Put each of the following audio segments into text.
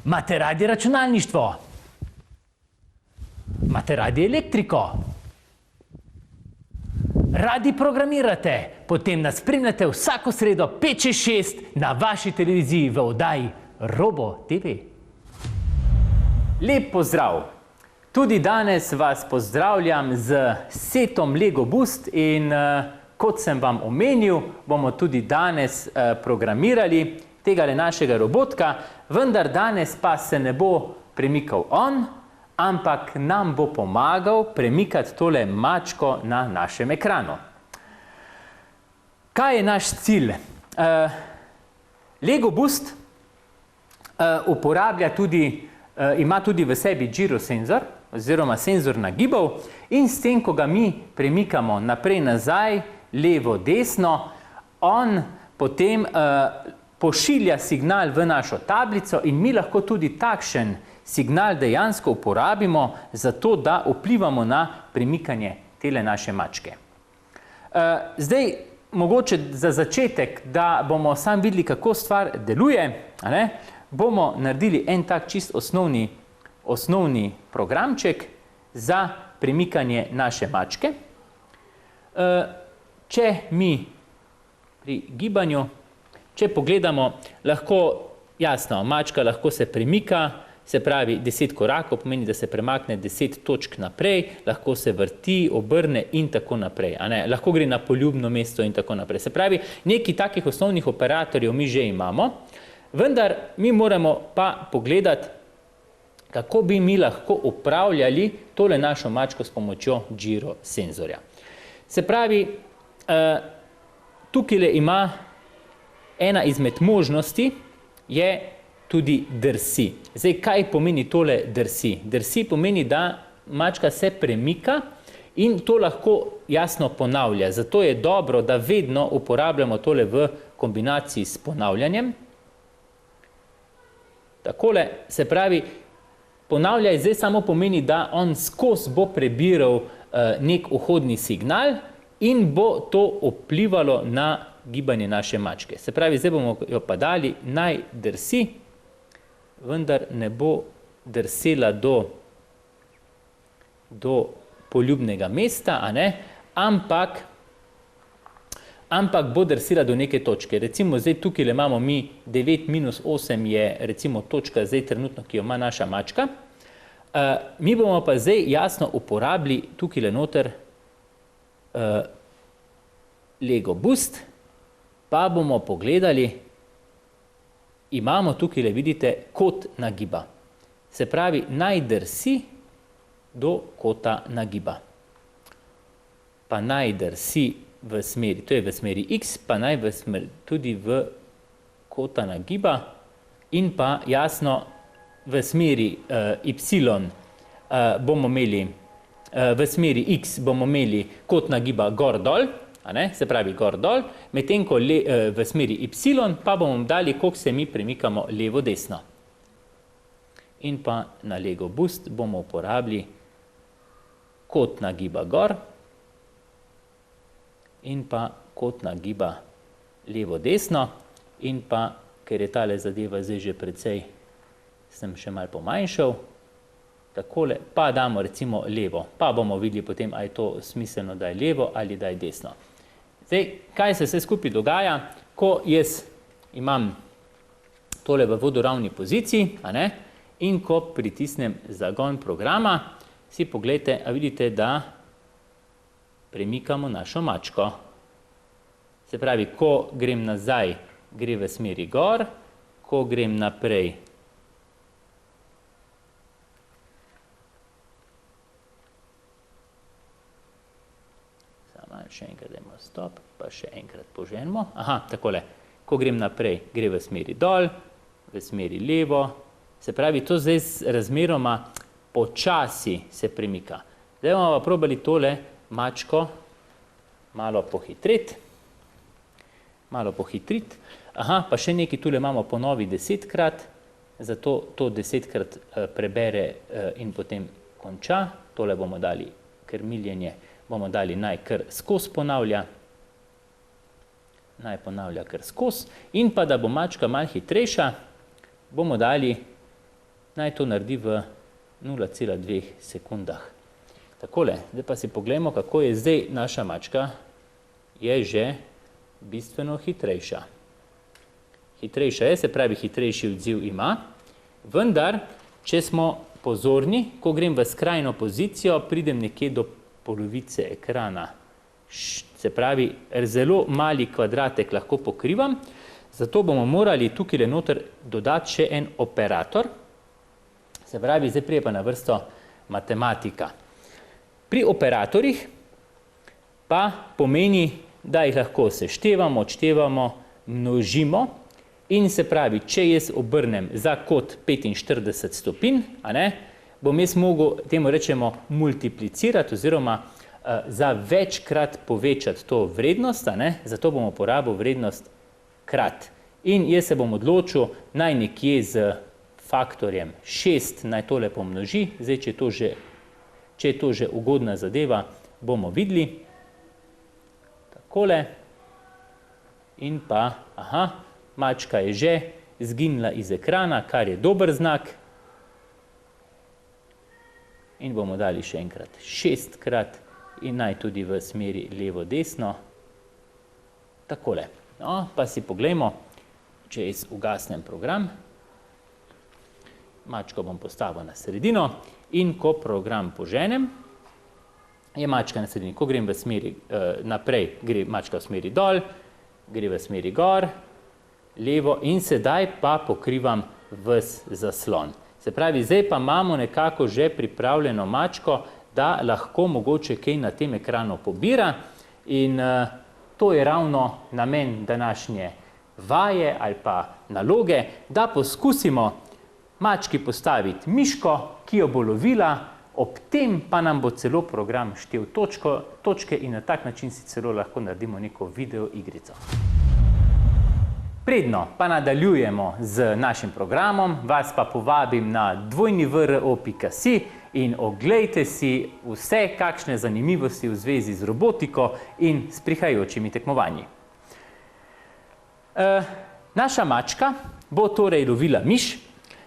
Imate radi računalništvo? Imate radi elektriko? Radi programirate? Potem nas spremljate vsako sredo 5-6 na vaši televiziji v oddaji Robo TV. Lep pozdrav! Tudi danes vas pozdravljam z setom Lego Boost in kot sem vam omenil, bomo tudi danes programirali tegale našega robotka, vendar danes pa se ne bo premikal on, ampak nam bo pomagal premikati tole mačko na našem ekranu. Kaj je naš cilj? Lego Boost ima tudi v sebi girosenzor, oziroma senzor nagibov, in s tem, ko ga mi premikamo naprej, nazaj, levo, desno, on potem pošilja signal v našo tablico in mi lahko tudi takšen signal dejansko uporabimo za to, da vplivamo na premikanje tele naše mačke. Zdaj, mogoče za začetek, da bomo sam videli, kako stvar deluje, bomo naredili en tak čist osnovni programček za premikanje naše mačke. Če mi pri gibanju, če pogledamo, lahko, jasno, mačka lahko se premika, se pravi 10 korakov, pomeni, da se premakne 10 točk naprej, lahko se vrti, obrne in tako naprej. Lahko gre na poljubno mesto in tako naprej. Se pravi, nekaj takih osnovnih operatorjev mi že imamo, vendar mi moramo pa pogledati, kako bi mi lahko upravljali tole našo mačko s pomočjo girosenzorja. Se pravi, tukaj ima ena izmed možnosti, je tudi drsi. Zdaj, kaj pomeni tole drsi? Drsi pomeni, da mačka se premika in to lahko jasno ponavlja. Zato je dobro, da vedno uporabljamo tole v kombinaciji s ponavljanjem. Takole, se pravi, ponavljaj zdaj samo pomeni, da on skozi bo prebiral nek vhodni signal in bo to vplivalo na gibanje naše mačke. Se pravi, zdaj bomo jo pa dali, naj drsi, vendar ne bo drsela do poljubnega mesta, ampak bo drsela do neke točke. Recimo, zdaj tukaj imamo mi 9-8 je recimo točka zdaj trenutno, ki jo ima naša mačka. Mi bomo pa zdaj jasno uporabili tukaj noter Lego Boost, pa bomo pogledali, imamo tukaj, vidite, kot nagiba. Se pravi, naj drsi do kota nagiba. Pa naj drsi v smeri, to je v smeri X, pa naj tudi v kota nagiba in pa jasno v smeri Y bomo imeli, v smeri X bomo imeli kot nagiba gor-dol, se pravi gor-dol, medtem ko v smeri Y pa bomo dali, koliko se mi premikamo levo-desno. In pa na Lego Boost bomo uporabili kot nagiba gor in pa kot nagiba levo-desno in pa, ker je tale zadeva zdaj že precej, sem še malo pomanjšal, takole, pa damo recimo levo, pa bomo videli potem, ali je to smiselno, da je levo ali da je desno. Zdaj, kaj se vse skupaj dogaja, ko jaz imam tole v vodoravni poziciji, in ko pritisnem zagon programa, si pogledajte, a vidite, da premikamo našo mačko. Se pravi, ko grem nazaj, gre v smeri gor, ko grem naprej, še enkrat dajmo stop, pa še enkrat poženemo. Takole, ko grem naprej, gre v smeri dol, v smeri levo, se pravi, to zdaj razmeroma počasi se premika. Zdaj bomo pa probali tole mačko malo pohitriti. Pa še nekaj tule imamo ponovi 10-krat, zato to 10-krat prebere in potem konča. Tole bomo dali krmiljenje, bomo dali naj kar skozi ponavlja. Naj ponavlja kar skozi. In pa, da bo mačka malo hitrejša, bomo dali naj to naredi v 0,2 sekundah. Takole, zdaj pa si pogledamo, kako je zdaj naša mačka, je že bistveno hitrejša. Hitrejša je, se pravi, hitrejši odziv ima, vendar, če smo pozorni, ko grem v skrajno pozicijo, pridem nekje do polovice ekrana. Se pravi, zelo mali kvadratek lahko pokrivam, zato bomo morali tukaj noter dodati še en operator. Se pravi, zdaj prije pa na vrsto matematika. Pri operatorjih pa pomeni, da jih lahko seštevamo, odštevamo, množimo in se pravi, če jaz obrnem za kot 45 stopinj, bom jaz mogel, temu rečemo, multiplicirati oziroma za večkrat povečati to vrednost, zato bomo uporabil vrednost krat. In jaz se bom odločil naj nekje z faktorjem 6 naj tole pomnoži, zdaj če je to že ugodna zadeva, bomo videli takole in pa, mačka je že zginila iz ekrana, kar je dober znak in bomo dali še enkrat 6-krat in naj tudi v smeri levo-desno, takole. No, pa si poglejmo, če jaz ugasnem program, mačko bom postavil na sredino in ko program poženem, je mačka na sredini. Ko grem v smeri naprej, gre mačka v smeri dol, gre v smeri gor, levo in sedaj pa pokrivam ves zaslon. Se pravi, zdaj pa imamo nekako že pripravljeno mačko, da lahko mogoče kaj na tem ekranu pobira in to je ravno namen današnje vaje ali pa naloge, da poskusimo mački postaviti miško, ki jo bo lovila, ob tem pa nam bo celo program štel točke in na tak način si celo lahko naredimo neko video igrico. Predno pa nadaljujemo z našim programom, vas pa povabim na www.vro.si in oglejte si vse kakšne zanimivosti v zvezi z robotiko in s prihajajočimi tekmovanji. Naša mačka bo torej lovila miš,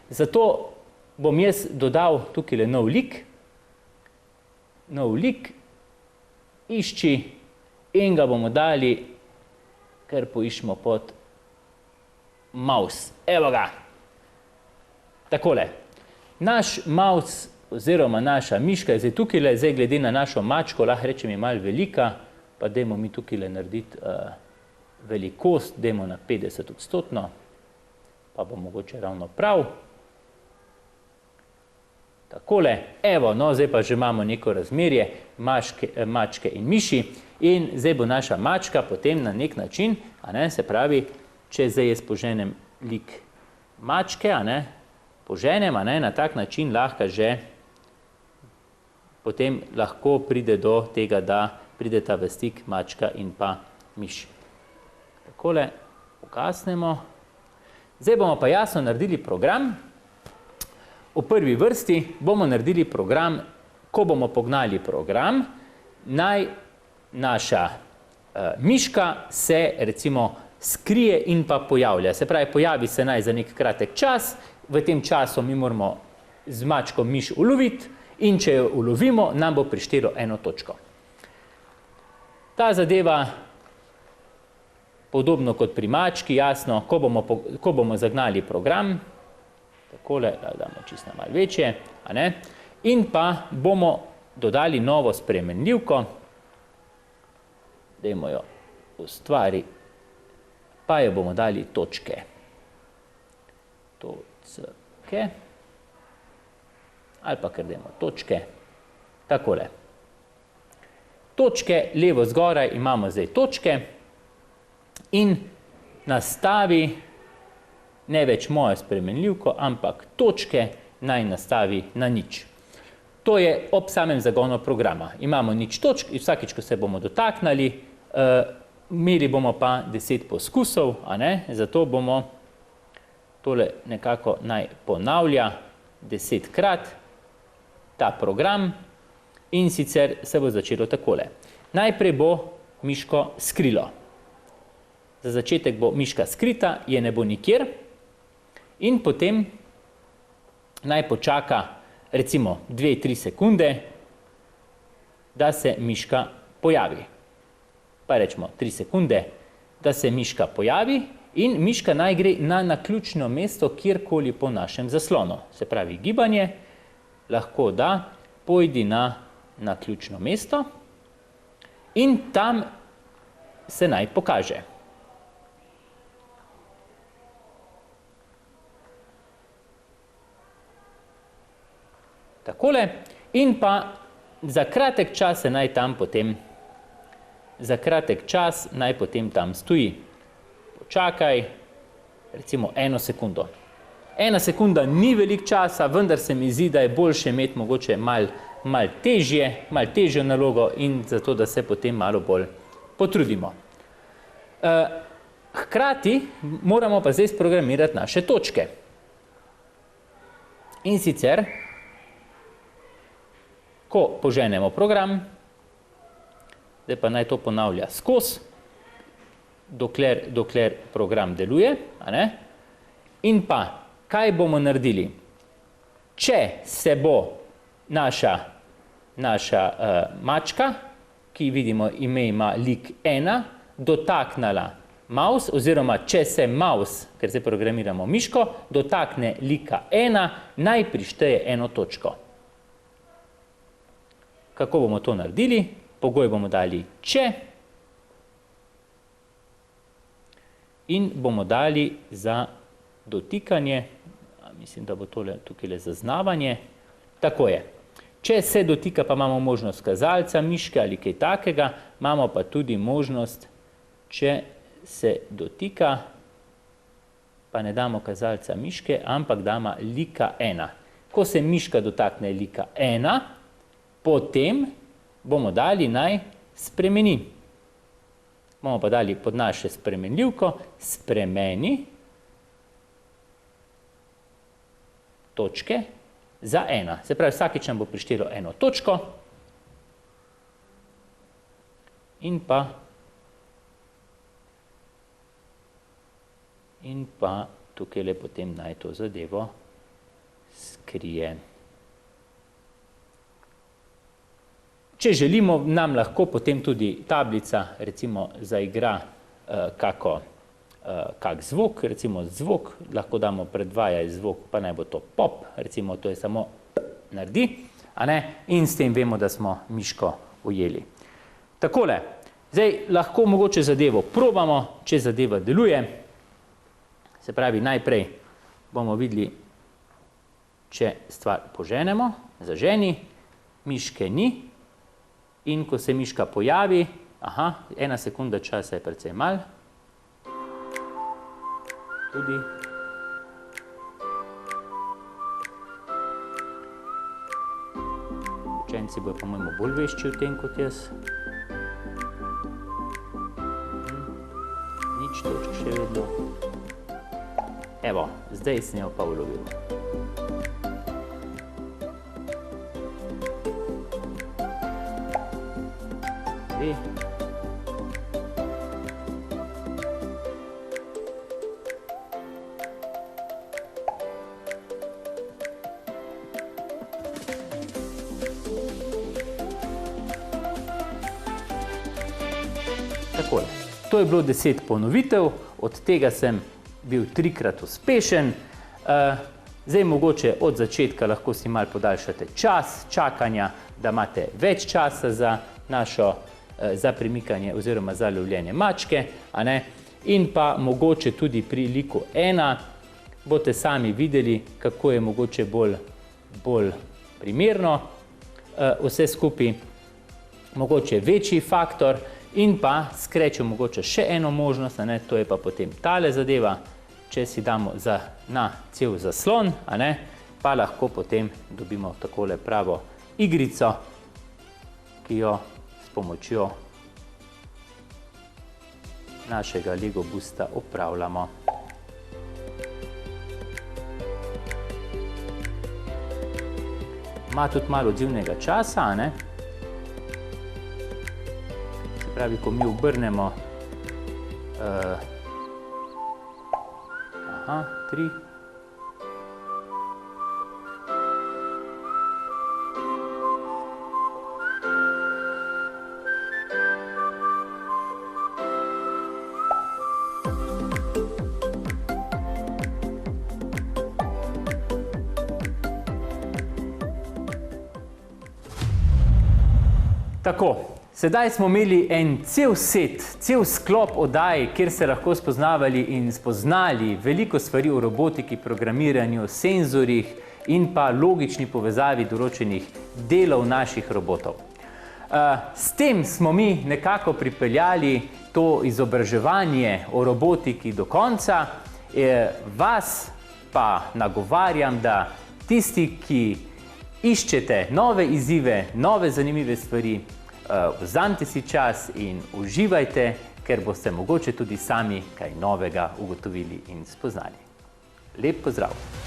zato bom jaz dodal tukaj nov lik. Nov lik, išči in ga bomo dali, kar poiščemo pod mouse. Evo ga. Takole. Naš mouse oziroma naša miška je zdaj tukaj, zdaj glede na našo mačko, lahko rečem je malo velika, pa dajmo mi tukaj narediti velikost, dajmo na 50%, pa bo mogoče ravno prav. Takole, evo, no zdaj pa že imamo neko razmerje mačke in miši in zdaj bo naša mačka potem na nek način, se pravi, če zdaj jaz poženem lik mačke, poženem, na tak način lahko že potem lahko pride do tega, da prideta v stik mačka in pa miš. Takole, ugasnemo. Zdaj bomo pa jasno naredili program. V prvi vrsti bomo naredili program, ko bomo pognali program, naj naša miška se recimo skrije in pa pojavlja. Se pravi, pojavi se naj za nek kratek čas, v tem času mi moramo z mačko miš uloviti in če jo ulovimo, nam bo prištelo 1 točko. Ta zadeva, podobno kot pri mački, jasno, ko bomo zagnali program, takole, damo čisto malo večje, in pa bomo dodali novo spremenljivko, dajmo jo ustvari, pa jo bomo dali točke. Točke, ali pa kar dajmo točke, takole. Točke, levo zgoraj imamo zdaj točke in nastavi ne več mojo spremenljivko, ampak točke naj nastavi na nič. To je ob samem zagonu programa. Imamo nič točk in vsakič, ko se bomo dotaknili, imeli bomo pa 10 poskusov, zato bomo tole nekako naj ponavlja 10-krat ta program in sicer se bo začelo takole. Najprej bo miško skrilo. Za začetek bo miška skrita, je ne bo nikjer in potem naj počaka recimo 2-3 sekunde, da se miška pojavi. Pa rečemo 3 sekunde, da se miška pojavi in miška naj gre na naključno mesto kjerkoli po našem zaslonu. Se pravi, gibanje lahko da pojdi na naključno mesto in tam se naj pokaže. Takole. In pa za kratek čas se naj tam potem, tam stoji. Počakaj, recimo 1 sekundo. 1 sekunda ni veliko časa, vendar se mi zdi, da je boljše imeti mogoče malo težjo nalogo in zato, da se potem malo bolj potrudimo. Hkrati moramo pa zdaj sprogramirati naše točke. In sicer, ko poženemo program, zdaj pa naj to ponavlja skozi, dokler program deluje, in pa, kaj bomo naredili? Če se bo naša mačka, ki vidimo ime ima lik 1, dotaknila mouse, oziroma če se mouse, ker zdaj programiramo miško, dotakne lika 1, naj prišteje 1 točko. Kako bomo to naredili? Pogoj bomo dali če in bomo dali za dotikanje, mislim, da bo tole tukaj zaznavanje, tako je. Če se dotika, pa imamo možnost kazalca miške ali kaj takega, imamo pa tudi možnost, če se dotika, pa ne damo kazalca miške, ampak damo lika 1. Ko se miška dotakne lika 1, potem bomo dali naj spremeni. Bomo pa dali pod naše spremenljivko spremeni točke za 1. Se pravi, vsakič nam bo prištelo 1 točko in pa tukaj potem naj to zadevo skrije. Če želimo, nam lahko potem tudi tablica recimo zaigra kak zvok, recimo zvok, lahko damo predvajaj zvok, pa naj bo to pop, recimo to je samo naredi, in s tem vemo, da smo miško ujeli. Takole, zdaj lahko mogoče zadevo probamo, če zadeva deluje, se pravi najprej bomo videli, če stvar poženemo, zaženi, miške ni, in ko se miška pojavi, 1 sekunda časa je precej malo, tudi. Učenci bojo po mojemu bolj vešči v tem kot jaz. Nič točk še vedno. Evo, zdaj sem jo pa ulovil. Takole, to je bilo 10 ponovitev, od tega sem bil 3-krat uspešen. Zdaj mogoče od začetka lahko si malo podaljšate čas čakanja, da imate več časa za premikanje oziroma za lovljenje mačke, in pa mogoče tudi pri liku 1 boste sami videli, kako je mogoče bolj primerno vse skupaj, mogoče večji faktor in pa skrečo mogoče še eno možnost, to je pa potem tale zadeva, če si damo na cel zaslon, pa lahko potem dobimo takole pravo igrico, ki jo s pomočjo našega Lego Busta upravljamo. Ima tudi malo odzivnega časa, se pravi, ko mi obrnemo 3, Tako, sedaj smo imeli en cel set, cel sklop oddaj, kjer se lahko spoznavali in spoznali veliko stvari o robotiki, programiranju, senzorjih in pa logični povezavi določenih delov naših robotov. S tem smo mi nekako pripeljali to izobraževanje o robotiki do konca. Vas pa nagovarjam, da tisti, ki iščete nove izzive, nove zanimive stvari, vzamite si čas in uživajte, ker boste mogoče tudi sami kaj novega ugotovili in spoznali. Lep pozdrav!